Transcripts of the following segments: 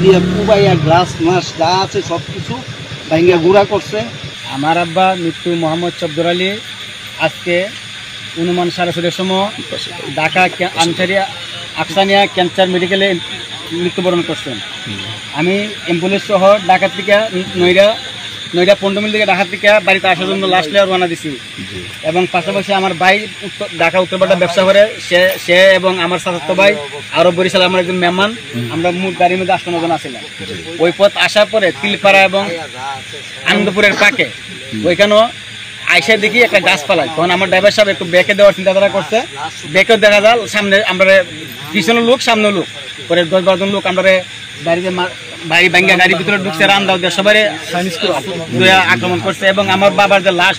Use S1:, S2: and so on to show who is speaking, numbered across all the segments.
S1: দিয়ে কুবাইয়া গ্লাস মাস যা আছে সব কিছু ভাঙ্গা গুঁড়া করছে।
S2: আমার আব্বা মৃত্যু মোহাম্মদ চব্দর আলী আজকে অনুমান 4:30 সময় ঢাকা আকসানিয়া ক্যান্সার মেডিকেলে মৃত্যুবরণ করছেন। আমি অ্যাম্বুলেন্স সহ ঢাকা থেকে নয়ডা 15 মিনিট থেকে ঢাকা থেকে বাড়িতে আসার জন্য লাস্ট লেয়ার রওনা দিছি। এবং পাশাপাশি আমার ভাই ঢাকা উত্তরপাড়া ব্যবসা করে, সে এবং আমার চাচাতো ভাই আরো বরিশাল আমার একজন মেহমান, আমরা মোট গাড়ির মধ্যে 8-9 জন আসছিলাম। ওই পথ আসার পরে তিলপাড়া এবং আনন্দপুরের পাকে ওইখানেও আইসা দেখি একটা গাছ পালায়। তখন আমার ড্রাইভার সাহেব একটু ব্যাকে দেওয়ার চিন্তাধারা করছে। ব্যাকেও দেখা যায় সামনে আমরা পিছনে লোক সামনে লোক পরে 10-12 জন লোক আমরা বাড়িতে বাড়ি ভাঙ্গা গাড়ির ভিতরে ঢুকছে, রান্দাও দিয়ে সবাই আক্রমণ করছে। এবং আমার বাবার যে লাশ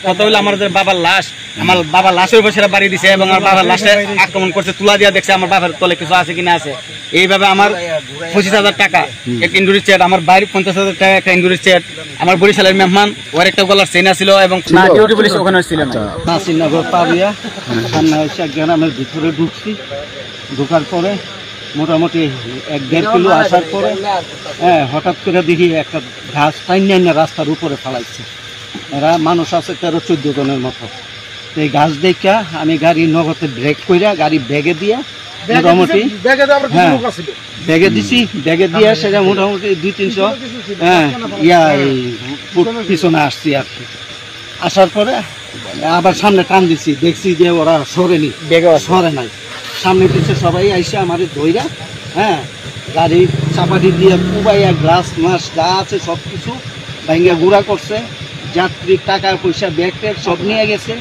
S2: কত হইলো, আমার যে বাবার লাশ, আমার বাবার লাশের উপর সেটা বাড়ি দিছে এবং আমার বাবার লাশে আক্রমণ করছে। তুলা দিয়া দেখছে আমার বাবার তলে কিছু আছে কিনা আছে। এইভাবে আমার 25,000 টাকা একটা ইন্ডুরি চেট, আমার বাইরে 50,000 টাকা একটা ইন্ডুরি চেট, আমার বরিশালের মেহমান ওর একটা গলার চেনা ছিল এবং ডিউটি পুলিশ ওখানে ছিল
S1: নাসিরনগর পাবিয়া সামনে এসে গ্রামের ভিতরে ঢুকছি। ঢুকার পরে মোটামুটি 1-1.5 কিলো আসার পরে হঠাৎ করে দেখি একটা ঘাস টাইনা রাস্তার উপরে ফালাইছে। এরা মানুষ আছে 13-14 জনের মতো। এই ঘাস দেখা আমি গাড়ি নগদে ব্রেক কইরা গাড়ি ব্যাগে দিয়া মোটামুটি ব্যাগে দিছি। ব্যাগে দিয়া সেটা মোটামুটি 200-300 ফুট পিছনে আসছি আর কি। আসার পরে আবার সামনে টান দিছি, দেখছি যে ওরা সরেনি, সরে নাই। সামনে পিছিয়ে সবাই আইসে আমাদের ধইরা গাড়ি চাপাটি দিয়ে কুবাইয়া গ্লাস মাস যা আছে সব কিছু ভাঙ্গা গুঁড়া করছে। যাত্রী টাকা পয়সা ব্যাগ ট্যাগ সব নিয়ে গেছে।